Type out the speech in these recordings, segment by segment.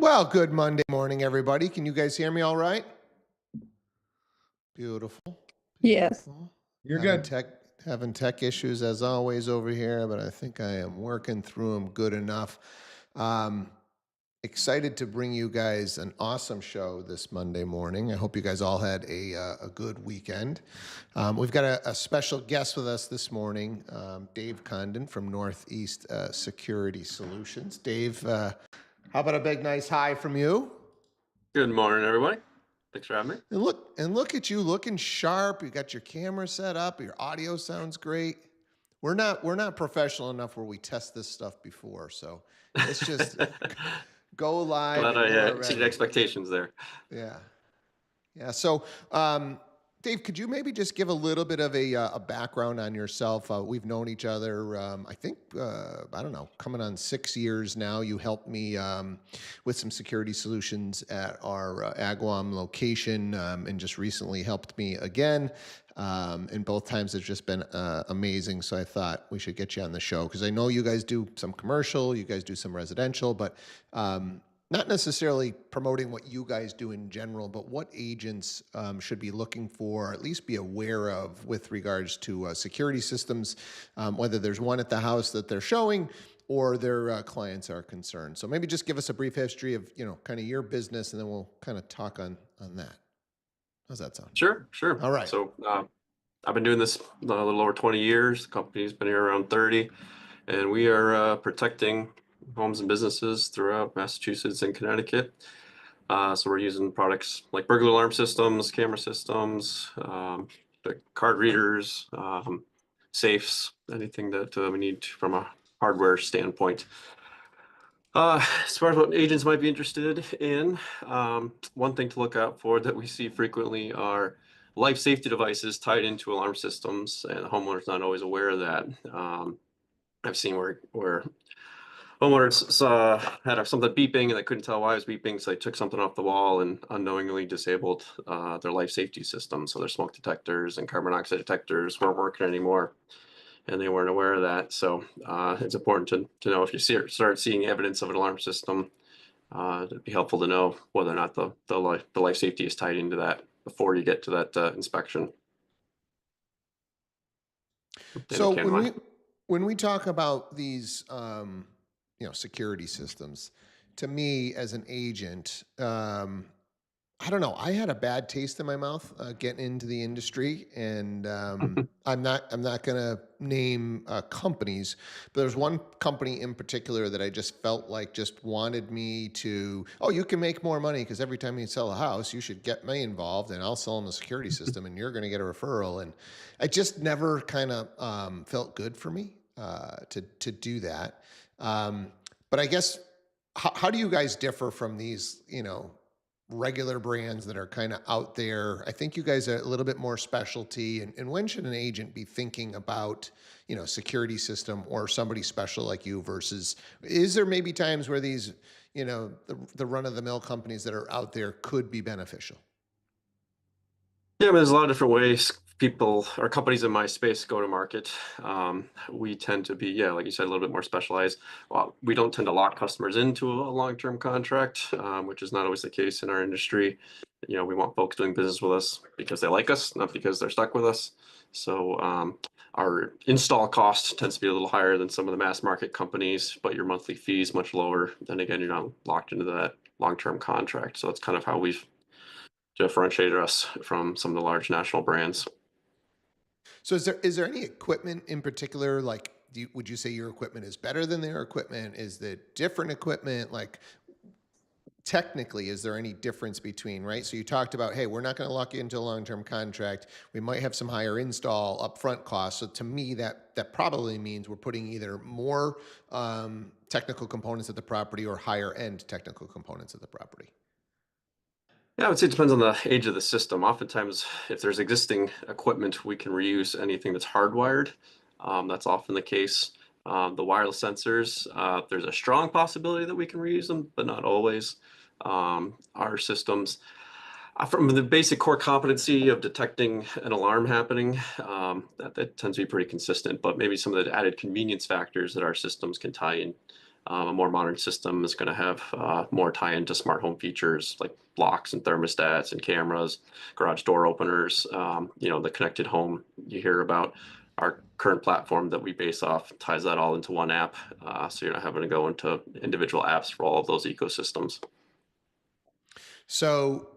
Well, good Monday morning, everybody. Can you guys hear me all right? Beautiful. Yes. Beautiful. You're Having good. tech having tech issues as always over here, but I think I am working through them good enough. Um, Excited to bring you guys an awesome show this Monday morning. I hope you guys all had a good weekend. We've got a special guest with us this morning, Dave Condon from Northeast Security Solutions. Dave, how about a big nice hi from you? Good morning, everybody. Thanks for having me. And look at you looking sharp. You got your camera set up. Your audio sounds great. We're not professional enough where we test this stuff before, so let's just go live Glad and I know we're exceeded ready. expectations there. Yeah. Yeah. So, Dave, could you maybe just give a little bit of a background on yourself? We've known each other, I think, I don't know, coming on 6 years now. You helped me with some security solutions at our Agawam location, and just recently helped me again. And both times it's just been amazing. So I thought we should get you on the show because I know you guys do some commercial, you guys do some residential, but not necessarily promoting what you guys do in general, but what agents should be looking for, or at least be aware of with regards to security systems, whether there's one at the house that they're showing or their clients are concerned. So maybe just give us a brief history of, kind of your business, and then we'll kind of talk on that. How's that sound? Sure. All right. So I've been doing this a little over 20 years. The company's been here around 30, and we are protecting homes and businesses throughout Massachusetts and Connecticut. So we're using products like burglar alarm systems, camera systems, the card readers, safes, anything that we need from a hardware standpoint. As far as what agents might be interested in, one thing to look out for that we see frequently are life safety devices tied into alarm systems, and the homeowner's not always aware of that. I've seen where homeowners had something beeping and they couldn't tell why it was beeping, so they took something off the wall and unknowingly disabled their life safety system. So their smoke detectors and carbon monoxide detectors weren't working anymore, and they weren't aware of that. So it's important to know if you start seeing evidence of an alarm system. It'd be helpful to know whether or not the life safety is tied into that before you get to that inspection. So when we talk about these, security systems, to me as an agent, I don't know. I had a bad taste in my mouth getting into the industry, and I'm not going to name companies, but there's one company in particular that I just felt like just wanted me to. Oh, you can make more money because every time you sell a house, you should get me involved, and I'll sell them the security system, and you're going to get a referral. And I just never kind of felt good for me to do that. But I guess how do you guys differ from these, regular brands that are kind of out there? I think you guys are a little bit more specialty. And when should an agent be thinking about, security system or somebody special like you versus, is there maybe times where these, the run of the mill companies that are out there could be beneficial? Yeah, but there's a lot of different ways people or companies in my space go to market. We tend to be, yeah, like you said, a little bit more specialized. Well, we don't tend to lock customers into a long-term contract, which is not always the case in our industry. We want folks doing business with us because they like us, not because they're stuck with us. So our install cost tends to be a little higher than some of the mass market companies, but your monthly fee is much lower. Then again, you're not locked into that long-term contract. So that's kind of how we've differentiated us from some of the large national brands. So is there any equipment in particular, like, would you say your equipment is better than their equipment? Is it different equipment? Like, technically, is there any difference between, right? So you talked about, hey, we're not going to lock you into a long-term contract. We might have some higher install upfront costs. So to me, that probably means we're putting either more technical components of the property or higher end technical components of the property. Yeah, I would say it depends on the age of the system. Oftentimes, if there's existing equipment, we can reuse anything that's hardwired. That's often the case. The wireless sensors, there's a strong possibility that we can reuse them, but not always. Our systems, from the basic core competency of detecting an alarm happening, that tends to be pretty consistent, but maybe some of the added convenience factors that our systems can tie in A more modern system is going to have more tie into smart home features like locks and thermostats and cameras, garage door openers. The connected home you hear about. Our current platform that we base off ties that all into one app, so you're not having to go into individual apps for all of those ecosystems. So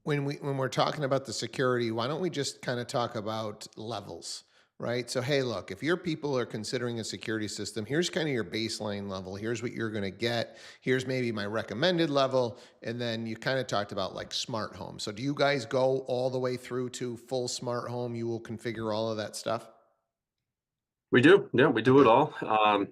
when we're talking about the security, why don't we just kind of talk about levels, right? So hey, look, if your people are considering a security system, here's kind of your baseline level. Here's what you're going to get. Here's maybe my recommended level, and then you kind of talked about like smart home. So do you guys go all the way through to full smart home? You will configure all of that stuff? We do, yeah, we do it Okay. all.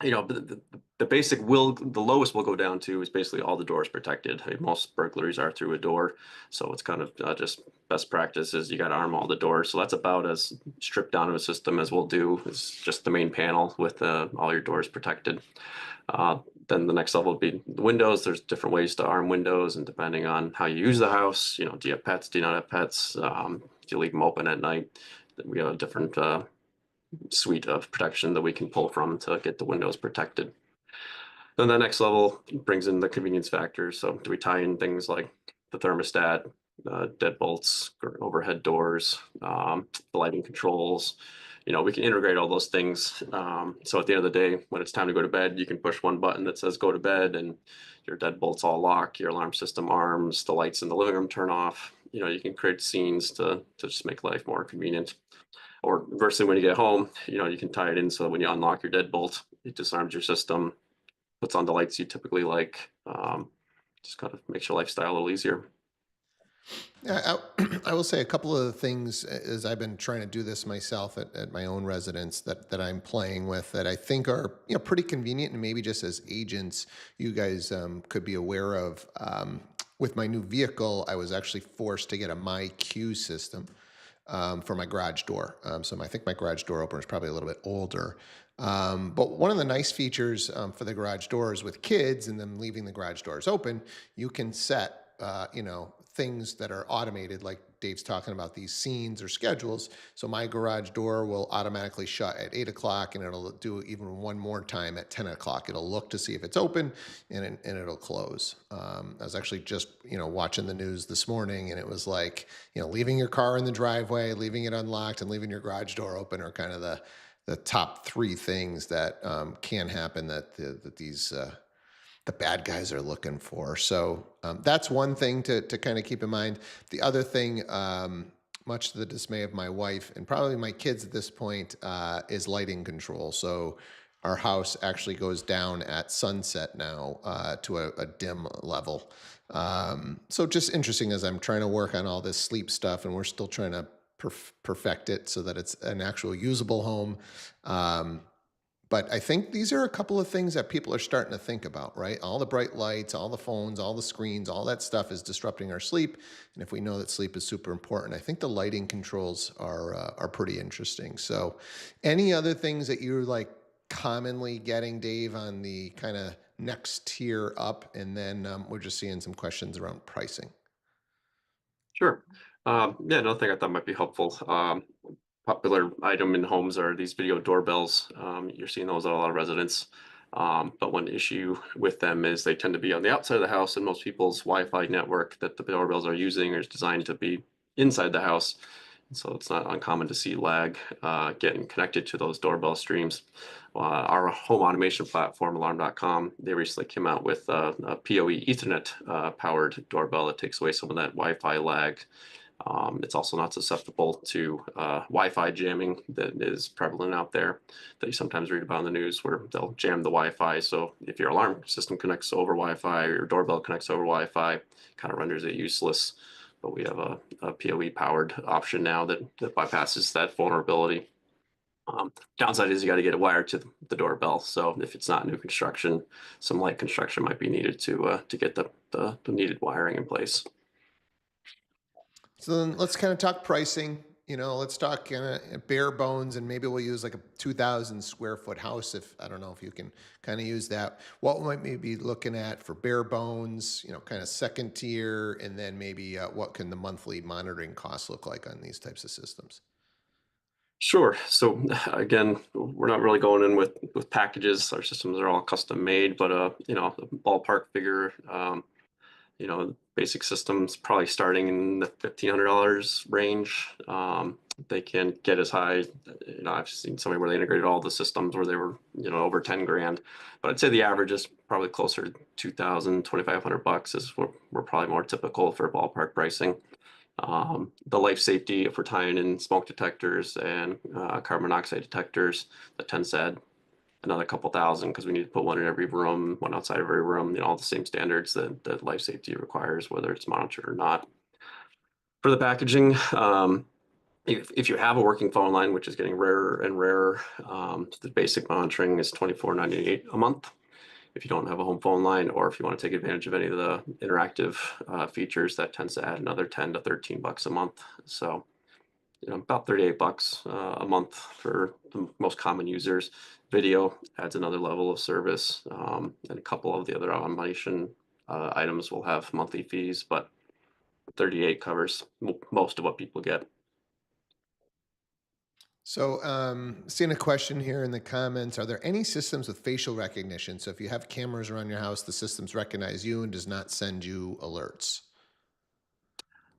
The basic will, the lowest we'll go down to is basically all the doors protected. I mean, most burglaries are through a door, so it's kind of just best practice is you got to arm all the doors. So that's about as stripped down of a system as we'll do. Is just the main panel with all your doors protected. Uh, then the next level would be the windows. There's different ways to arm windows, and depending on how you use the house, do you have pets? Do you not have pets? Do you leave them open at night? We have a different suite of protection that we can pull from to get the windows protected. Then the next level brings in the convenience factors. So do we tie in things like the thermostat, deadbolts, overhead doors, the lighting controls? We can integrate all those things. So at the end of the day, when it's time to go to bed, you can push one button that says go to bed and your deadbolts all lock, your alarm system arms, the lights in the living room turn off. You can create scenes to just make life more convenient. Or conversely, when you get home, you can tie it in so that when you unlock your deadbolt, it disarms your system, puts on the lights you typically like. Just kind of makes your lifestyle a little easier. Yeah, I will say a couple of the things as I've been trying to do this myself at my own residence that I'm playing with that I think are pretty convenient and maybe just as agents you guys could be aware of. With my new vehicle, I was actually forced to get a My Q system for my garage door. I think my garage door opener is probably a little bit older. But one of the nice features for the garage doors with kids and them leaving the garage doors open, you can set, things that are automated, like Dave's talking about these scenes or schedules. So my garage door will automatically shut at 8 o'clock and it'll do even one more time at 10 o'clock. It'll look to see if it's open and it'll close. I was actually just, watching the news this morning and it was like, leaving your car in the driveway, leaving it unlocked and leaving your garage door open are kind of the top three things that can happen that these the bad guys are looking for. So that's one thing to kind of keep in mind. The other thing, much to the dismay of my wife and probably my kids at this point, is lighting control. So our house actually goes down at sunset now to a dim level. So just interesting as I'm trying to work on all this sleep stuff, and we're still trying to perfect it so that it's an actual usable home. Um, but I think these are a couple of things that people are starting to think about, right? All the bright lights, all the phones, all the screens, all that stuff is disrupting our sleep. And if we know that sleep is super important, I think the lighting controls are pretty interesting. So, any other things that you're like commonly getting, Dave, on the kind of next tier up? And then we're just seeing some questions around pricing. Sure. Yeah, another thing I thought might be helpful. Popular item in homes are these video doorbells. You're seeing those at a lot of residents. But one issue with them is they tend to be on the outside of the house, and most people's Wi-Fi network that the doorbells are using is designed to be inside the house. So it's not uncommon to see lag getting connected to those doorbell streams. Our home automation platform, alarm.com, they recently came out with a PoE Ethernet powered doorbell that takes away some of that Wi-Fi lag. It's also not susceptible to Wi-Fi jamming that is prevalent out there that you sometimes read about in the news where they'll jam the Wi-Fi. So if your alarm system connects over Wi-Fi or your doorbell connects over Wi-Fi, kind of renders it useless. But we have a PoE powered option now that bypasses that vulnerability. Downside is you got to get it wired to the doorbell. So if it's not new construction, some light construction might be needed to get the needed wiring in place. So then let's kind of talk pricing. Let's talk kind of bare bones, and maybe we'll use like a 2,000 square foot house. If I don't know if you can kind of use that. What might we be looking at for bare bones? Kind of second tier, and then maybe what can the monthly monitoring costs look like on these types of systems? Sure. So again, we're not really going in with packages. Our systems are all custom made, but a ballpark figure. Basic systems probably starting in the $1,500 range. They can get as high. I've seen somebody where they integrated all the systems where they were over 10 grand, but I'd say the average is probably closer to 2,000, 2,500 bucks is what we're probably more typical for ballpark pricing. The life safety, if we're tying in smoke detectors and carbon monoxide detectors, that tends to add another couple thousand because we need to put one in every room, one outside of every room, all the same standards that life safety requires, whether it's monitored or not. For the packaging, if you have a working phone line, which is getting rarer and rarer, the basic monitoring is $24.98 a month. If you don't have a home phone line, or if you want to take advantage of any of the interactive features, that tends to add another 10 to 13 bucks a month. So, about 38 bucks a month for the most common users. Video adds another level of service, and a couple of the other automation items will have monthly fees, but 38 covers most of what people get. So, seeing a question here in the comments, are there any systems with facial recognition? So if you have cameras around your house, the systems recognize you and does not send you alerts.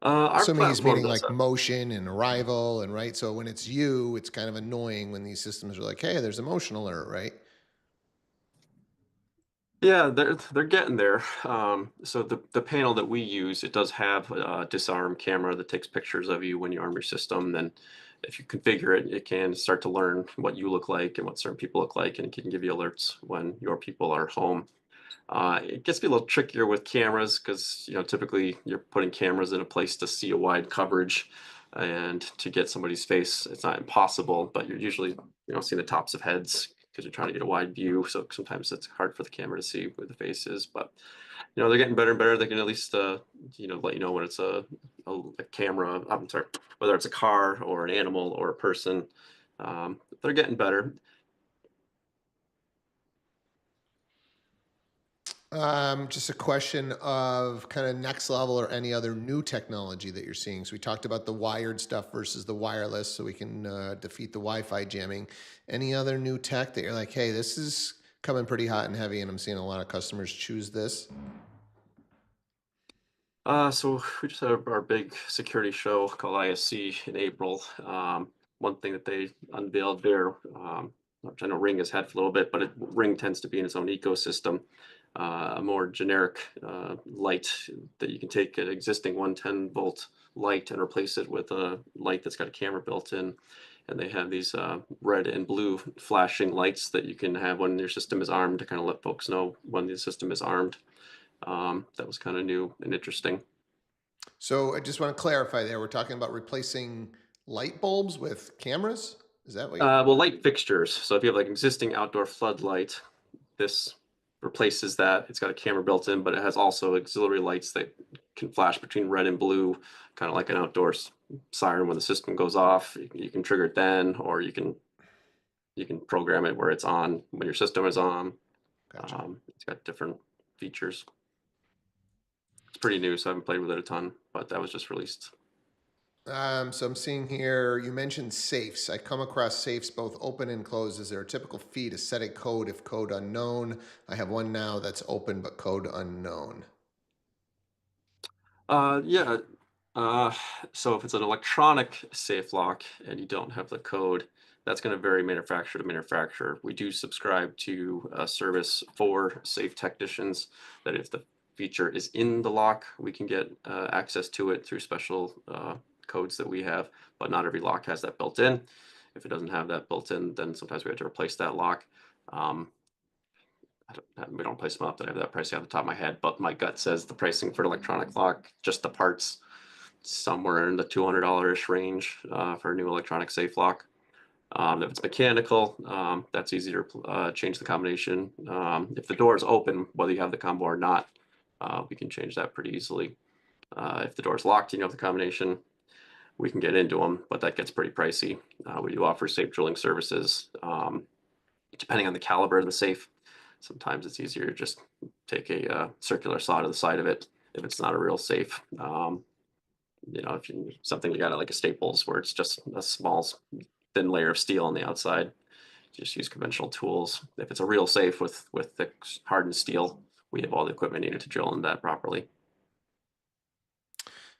Our Assuming he's platform meaning does like that. motion and arrival and right. So when it's you, it's kind of annoying when these systems are like, hey, there's a motion alert, right? Yeah, they're getting there. So the panel that we use, it does have a disarm camera that takes pictures of you when you arm your system. Then, if you configure it, it can start to learn what you look like and what certain people look like, and it can give you alerts when your people are home. It gets to be a little trickier with cameras because typically you're putting cameras in a place to see a wide coverage, and to get somebody's face, it's not impossible, but you're usually seeing the tops of heads because you're trying to get a wide view. So sometimes it's hard for the camera to see where the face is, but they're getting better and better. They can at least let you know when it's a camera. I'm sorry, whether it's a car or an animal or a person. They're getting better. Just a question of kind of next level or any other new technology that you're seeing. So we talked about the wired stuff versus the wireless, so we can defeat the Wi-Fi jamming. Any other new tech that you're like, hey, this is coming pretty hot and heavy, and I'm seeing a lot of customers choose this? So we just had our big security show called ISC in April. One thing that they unveiled there, which I know Ring has had for a little bit, but Ring tends to be in its own ecosystem. A more generic light that you can take an existing 110-volt light and replace it with a light that's got a camera built in. And they have these red and blue flashing lights that you can have when your system is armed to kind of let folks know when the system is armed. That was kind of new and interesting. So I just want to clarify there. We're talking about replacing light bulbs with cameras. Is that what you're? Well, light fixtures. So if you have like existing outdoor floodlight, this replaces that. It's got a camera built in, but it has also auxiliary lights that can flash between red and blue, kind of like an outdoor siren when the system goes off. You can trigger it then, or you can program it where it's on when your system is on. Gotcha. It's got different features. It's pretty new, so I haven't played with it a ton, but that was just released. So I'm seeing here, you mentioned safes. I come across safes both open and closed. Is there a typical fee to set a code if code unknown? I have one now that's open but code unknown. Yeah. Uh, so if it's an electronic safe lock and you don't have the code, that's going to vary manufacturer to manufacturer. We do subscribe to a service for safe technicians that if the feature is in the lock, we can get access to it through special codes that we have, but not every lock has that built in. If it doesn't have that built in, then sometimes we have to replace that lock. Um, we don't place them up that I have that pricing off the top of my head, but my gut says the pricing for an electronic lock, just the parts, somewhere in the $200-ish range for a new electronic safe lock. If it's mechanical, that's easier to change the combination. If the door is open, whether you have the combo or not, we can change that pretty easily. If the door is locked and you have the combination, we can get into them, but that gets pretty pricey. We do offer safe drilling services. Depending on the caliber of the safe, sometimes it's easier to just take a circular saw to the side of it if it's not a real safe. If something you got at like a Staples where it's just a small thin layer of steel on the outside. Just use conventional tools. If it's a real safe with thick hardened steel, we have all the equipment needed to drill in that properly.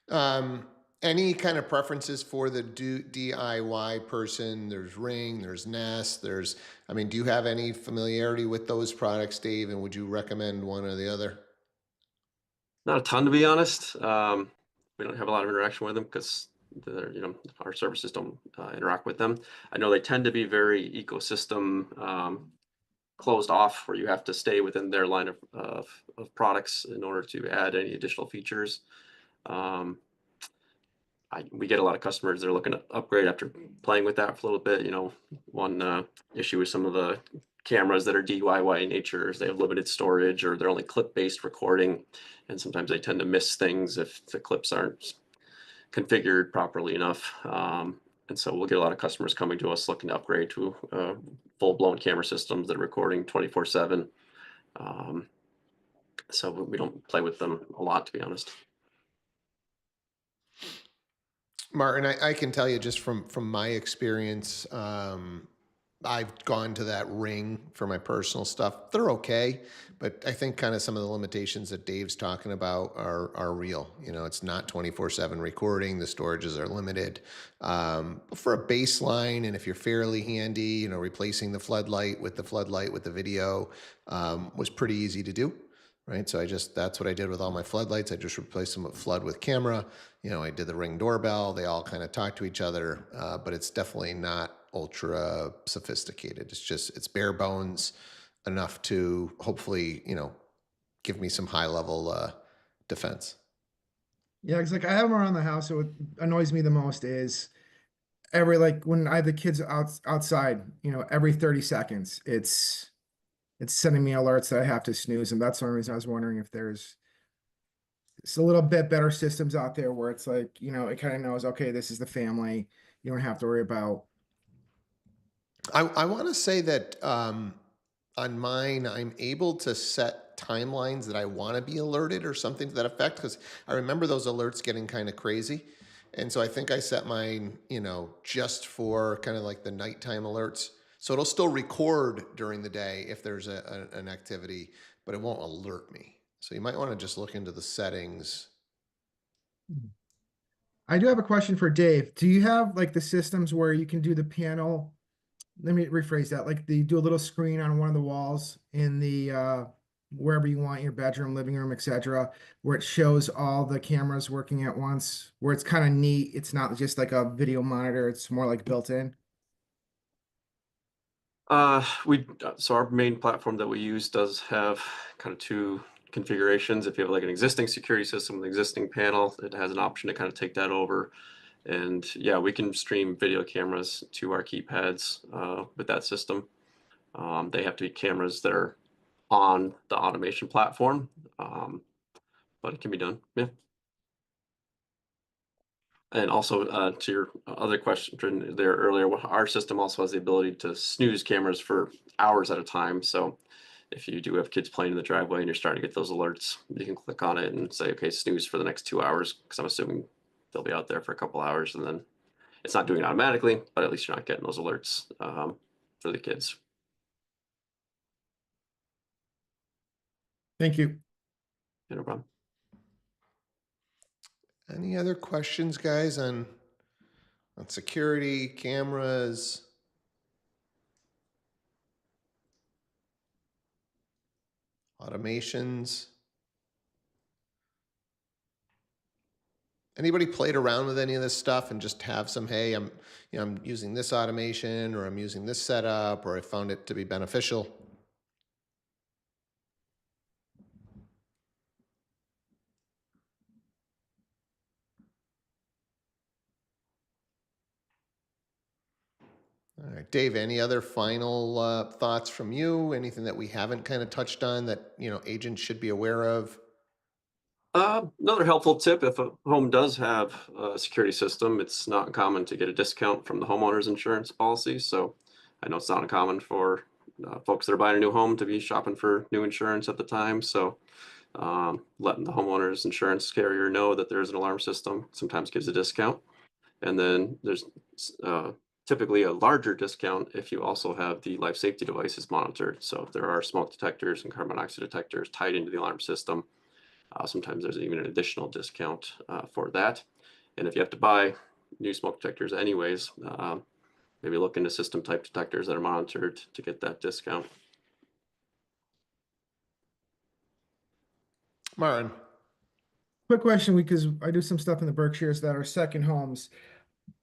Um, any kind of preferences for the DIY person? There's Ring, there's Nest, I mean, do you have any familiarity with those products, Dave? And would you recommend one or the other? Not a ton, to be honest. We don't have a lot of interaction with them because our services don't interact with them. I know they tend to be very ecosystem closed off, where you have to stay within their line of products in order to add any additional features. Um, we get a lot of customers that are looking to upgrade after playing with that for a little bit. One issue with some of the cameras that are DIY in nature is they have limited storage, or they're only clip-based recording, and sometimes they tend to miss things if the clips aren't configured properly enough. And so we'll get a lot of customers coming to us looking to upgrade to full-blown camera systems that are recording 24/7. So we don't play with them a lot, to be honest. Martin, I can tell you just from my experience, I've gone to that Ring for my personal stuff. They're okay, but I think kind of some of the limitations that Dave's talking about are real. It's not 24/7 recording. The storages are limited. For a baseline, and if you're fairly handy, replacing the floodlight with the video was pretty easy to do. Right. So that's what I did with all my floodlights. I just replaced them with flood with camera. I did the Ring doorbell. They all kind of talk to each other, but it's definitely not ultra sophisticated. It's bare bones enough to hopefully, give me some high level defense. Yeah, because like I have them around the house. So what annoys me the most is like when I have the kids outside, every 30 seconds, it's sending me alerts that I have to snooze. And that's the only reason I was wondering if there's a little bit better systems out there where it's like, it kind of knows, okay, this is the family. You don't have to worry about. I want to say that on mine, I'm able to set timelines that I want to be alerted or something to that effect, because I remember those alerts getting kind of crazy. And so I think I set mine, just for kind of like the nighttime alerts. So it'll still record during the day if there's an activity, but it won't alert me. So you might want to just look into the settings. I do have a question for Dave. Do you have like the systems where you can do the panel? Let me rephrase that. Like you do a little screen on one of the walls in the wherever you want, your bedroom, living room, etc., where it shows all the cameras working at once, where it's kind of neat. It's not just like a video monitor, it's more like built in. So our main platform that we use does have kind of two configurations. If you have like an existing security system with an existing panel, it has an option to kind of take that over. And yeah, we can stream video cameras to our keypads with that system. They have to be cameras that are on the automation platform, but it can be done. Yeah. And also to your other question there earlier, our system also has the ability to snooze cameras for hours at a time. So if you do have kids playing in the driveway and you're starting to get those alerts, you can click on it and say, okay, snooze for the next 2 hours, because I'm assuming they'll be out there for a couple hours, and then it's not doing it automatically, but at least you're not getting those alerts for the kids. Thank you. Yeah, no problem. Any other questions, guys, on security, cameras? Automations? Anybody played around with any of this stuff and just have some, hey, I'm using this automation, or I'm using this setup, or I found it to be beneficial? All right, Dave, any other final thoughts from you? Anything that we haven't kind of touched on that, agents should be aware of? Another helpful tip: if a home does have a security system, it's not uncommon to get a discount from the homeowner's insurance policy. So I know it's not uncommon for folks that are buying a new home to be shopping for new insurance at the time. So letting the homeowner's insurance carrier know that there's an alarm system sometimes gives a discount. And then there's typically a larger discount if you also have the life safety devices monitored. So if there are smoke detectors and carbon monoxide detectors tied into the alarm system, sometimes there's even an additional discount for that. And if you have to buy new smoke detectors anyways, maybe look into system type detectors that are monitored to get that discount. Martin. Quick question, because I do some stuff in the Berkshires that are second homes.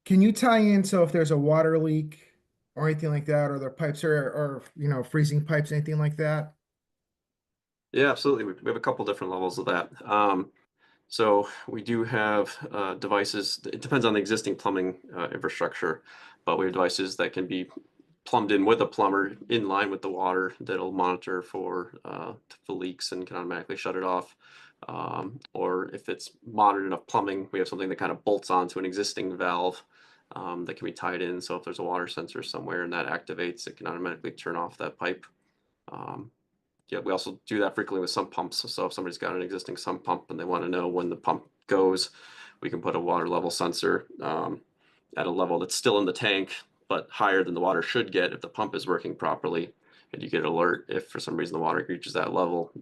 Can you tie in, so if there's a water leak or anything like that, or the pipes or freezing pipes, anything like that? Yeah, absolutely. We have a couple different levels of that. So we do have devices. It depends on the existing plumbing infrastructure, but we have devices that can be plumbed in with a plumber in line with the water that'll monitor for leaks and can automatically shut it off. Or if it's modern enough plumbing, we have something that kind of bolts onto an existing valve that can be tied in. So if there's a water sensor somewhere and that activates, it can automatically turn off that pipe. Yeah, we also do that frequently with sump pumps. So if somebody's got an existing sump pump and they want to know when the pump goes, we can put a water level sensor at a level that's still in the tank, but higher than the water should get if the pump is working properly. And you get an alert if for some reason the water reaches that level.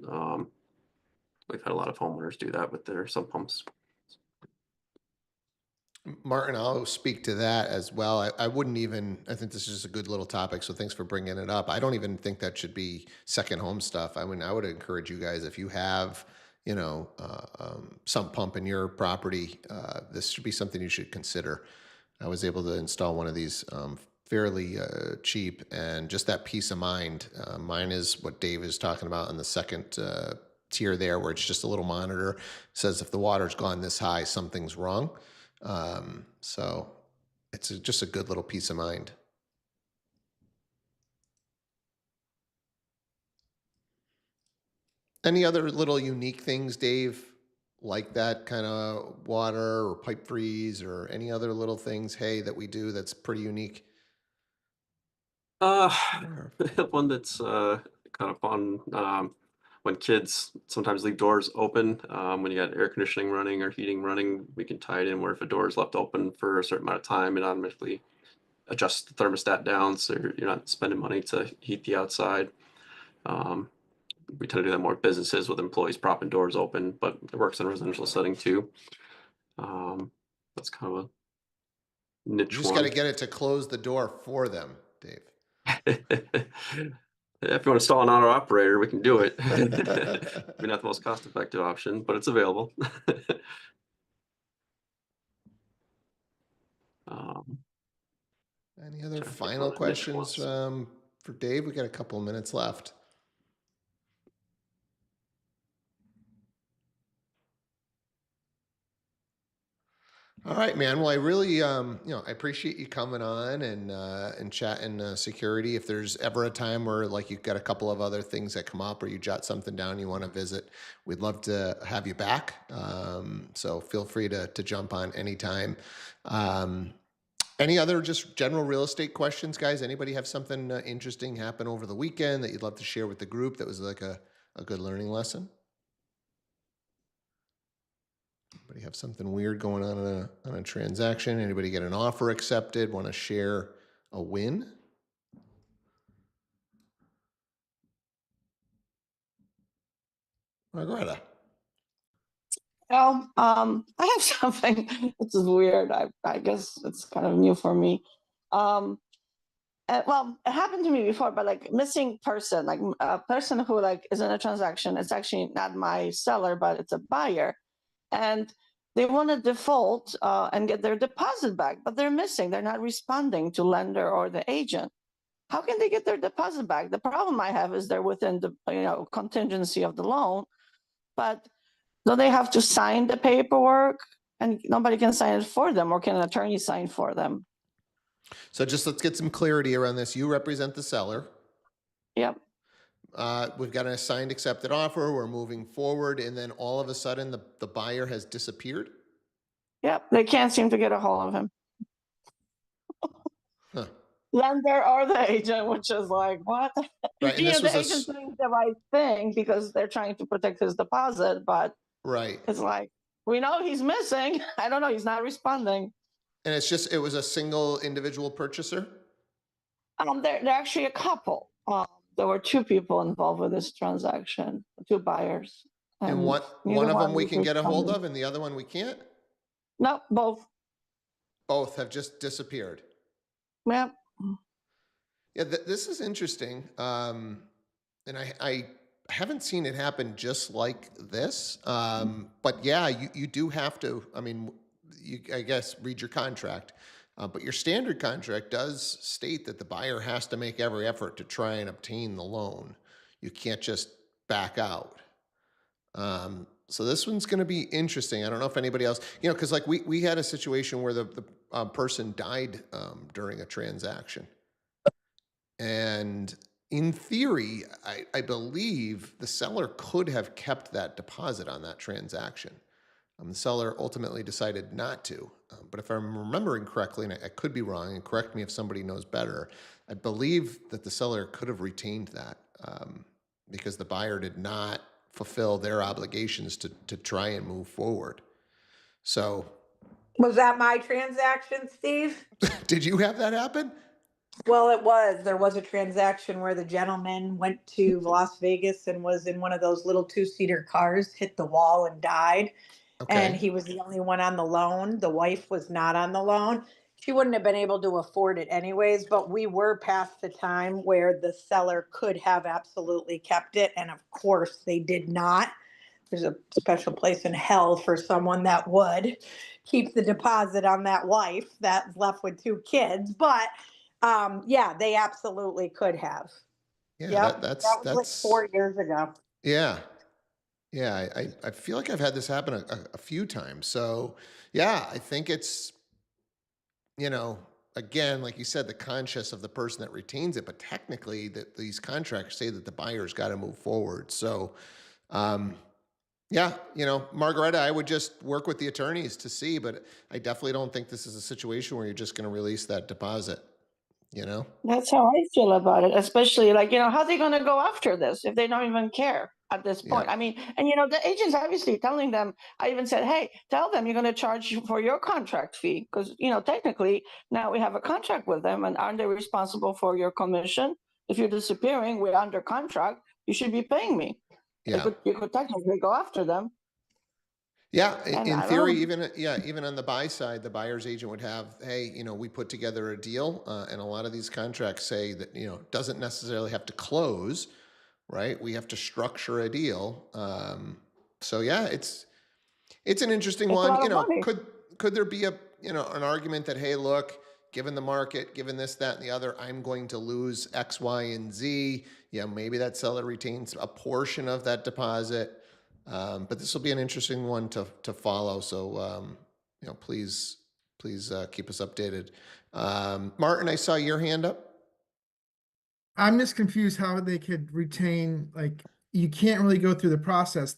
We've had a lot of homeowners do that with their sump pumps. Martin, I'll speak to that as well. I wouldn't even, I think this is a good little topic, so thanks for bringing it up. I don't even think that should be second home stuff. I mean, I would encourage you guys, if you have, sump pump in your property, this should be something you should consider. I was able to install one of these fairly cheap, and just that peace of mind. Mine is what Dave is talking about in the second tier there, where it's just a little monitor, says if the water's gone this high, something's wrong. So it's just a good little peace of mind. Any other little unique things, Dave, like that kind of water or pipe freeze or any other little things, hey, that we do that's pretty unique? Uh, one that's kind of fun. When kids sometimes leave doors open, when you got air conditioning running or heating running, we can tie it in where if a door is left open for a certain amount of time, it automatically adjusts the thermostat down so you're not spending money to heat the outside. Um, we tend to do that more with businesses with employees propping doors open, but it works in a residential setting too. That's kind of a You niche just got to one. get it to close the door for them, Dave. If you want to install an auto operator, we can do it. Maybe not the most cost-effective option, but it's available. um, Any other Trying to think of final other niche questions ones. for Dave? We got a couple of minutes left. All right, man. Well, I really, I appreciate you coming on and chatting security. If there's ever a time where like you've got a couple of other things that come up or you jot something down you want to visit, we'd love to have you back. So feel free to jump on anytime. Any other just general real estate questions, guys? Anybody have something interesting happen over the weekend that you'd love to share with the group that was like a good learning lesson? Anybody have something weird going on a transaction? Anybody get an offer accepted? Want to share a win? Margareta. I have something. This is weird. I guess it's kind of new for me. Well, it happened to me before, but like missing person, like a person who like is in a transaction. It's actually not my seller, but it's a buyer, and they want to default and get their deposit back, but they're missing. They're not responding to lender or the agent. How can they get their deposit back? The problem I have is they're within the contingency of the loan, but do they have to sign the paperwork and nobody can sign it for them, or can an attorney sign for them? So just let's get some clarity around this. You represent the seller. Yep. We've got an assigned accepted offer. We're moving forward. And then all of a sudden the buyer has disappeared. Yep. They can't seem to get a hold of him. Huh. Lender or the agent, which is like, what? Right. And this The was agent's doing the right thing because they're trying to protect his deposit, but right. it's like, we know he's missing. I don't know. He's not responding. And it was a single individual purchaser? They're actually a couple. There were two people involved with this transaction, two buyers. And one neither of them we was can get a hold responding. of and the other one we can't? No, both. Both have just disappeared. Yeah. Yeah, this is interesting. And I haven't seen it happen just like this. But yeah, you do have to, I mean, I guess, read your contract. But your standard contract does state that the buyer has to make every effort to try and obtain the loan. You can't just back out. So this one's going to be interesting. I don't know if anybody else, because like we had a situation where the person died during a transaction. And in theory, I believe the seller could have kept that deposit on that transaction. The seller ultimately decided not to. But if I'm remembering correctly, and I could be wrong, and correct me if somebody knows better, I believe that the seller could have retained that because the buyer did not fulfill their obligations to try and move forward. So, Was that my transaction, Steve? did you have that happen? Well, it was. There was a transaction where the gentleman went to Las Vegas and was in one of those little two-seater cars, hit the wall and died. And Okay. he was the only one on the loan. The wife was not on the loan. She wouldn't have been able to afford it anyways, but we were past the time where the seller could have absolutely kept it. And of course, they did not. There's a special place in hell for someone that would keep the deposit on that wife that's left with two kids. But yeah, they absolutely could have. Yeah, Yep. that's That was like 4 years ago. yeah. Yeah, I feel like I've had this happen a few times. So yeah, I think it's, again, like you said, the conscience of the person that retains it, but technically that these contracts say that the buyer's got to move forward. So yeah, Margaretta, I would just work with the attorneys to see, but I definitely don't think this is a situation where you're just going to release that deposit, That's how I feel about it, especially like, how are they going to go after this if they don't even care at this Yeah. point? I mean, and the agent's obviously telling them, I even said, hey, tell them you're going to charge for your contract fee because, technically now we have a contract with them and aren't they responsible for your commission? If you're disappearing, we're under contract, you should be paying me. Yeah. You could technically go after them. Yeah, And in I don't theory, know. even on the buy side, the buyer's agent would have, hey, we put together a deal, and a lot of these contracts say that doesn't necessarily have to close, right? We have to structure a deal. So yeah, it's an interesting It's a one. lot of money. Could there be an argument that, hey, look, given the market, given this, that, and the other, I'm going to lose X, Y, and Z. Yeah, maybe that seller retains a portion of that deposit. But this will be an interesting one to follow. So, please keep us updated. Martin, I saw your hand up. I'm just confused how they could retain, like, you can't really go through the process.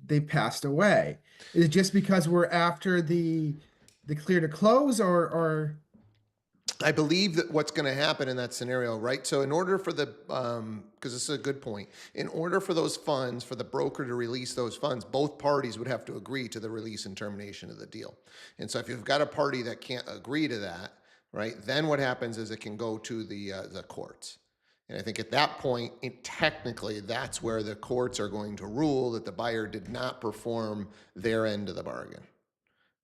They passed away. Is it just because we're after the clear to close or I believe that what's going to happen in that scenario, right? So in order for because this is a good point, in order for those funds, for the broker to release those funds, both parties would have to agree to the release and termination of the deal. And so if you've got a party that can't agree to that, right, then what happens is it can go to the courts. And I think at that point, technically, that's where the courts are going to rule that the buyer did not perform their end of the bargain,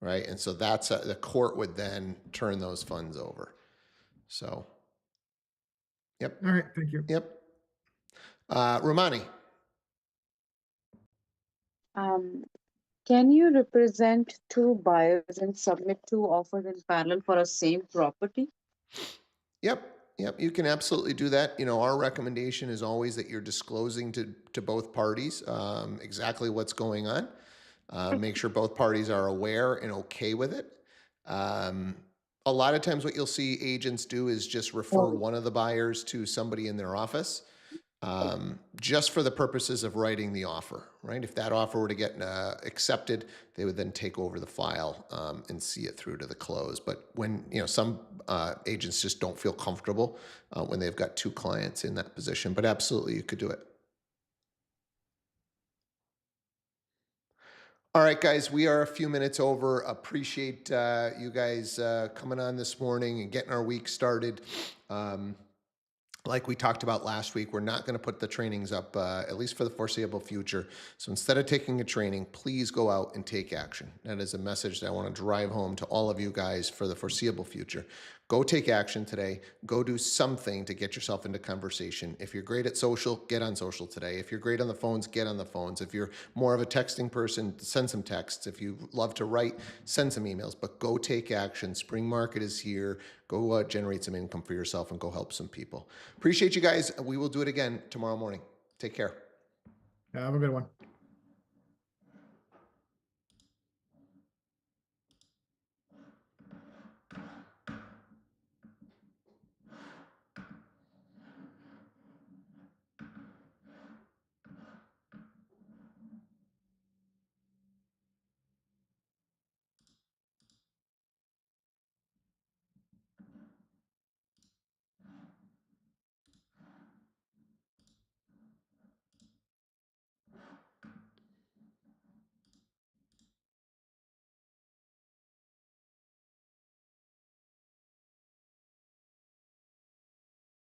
right? And so that's the court would then turn those funds over. So, yep. all right, thank you. Yep. Romani. Can you represent two buyers and submit two offers in parallel for a same property? Yep. You can absolutely do that. Our recommendation is always that you're disclosing to both parties exactly what's going on. Make sure both parties are aware and okay with it. A lot of times what you'll see agents do is just refer one of the buyers to somebody in their office, just for the purposes of writing the offer, right? If that offer were to get accepted, they would then take over the file and see it through to the close. But when, some agents just don't feel comfortable when they've got two clients in that position, but absolutely you could do it. All right, guys, we are a few minutes over. Appreciate you guys coming on this morning and getting our week started. Like we talked about last week, we're not going to put the trainings up, at least for the foreseeable future. So instead of taking a training, please go out and take action. That is a message that I want to drive home to all of you guys for the foreseeable future. Go take action today. Go do something to get yourself into conversation. If you're great at social, get on social today. If you're great on the phones, get on the phones. If you're more of a texting person, send some texts. If you love to write, send some emails, but go take action. Spring market is here. Go generate some income for yourself and go help some people. Appreciate you guys. We will do it again tomorrow morning. Take care. Have a good one.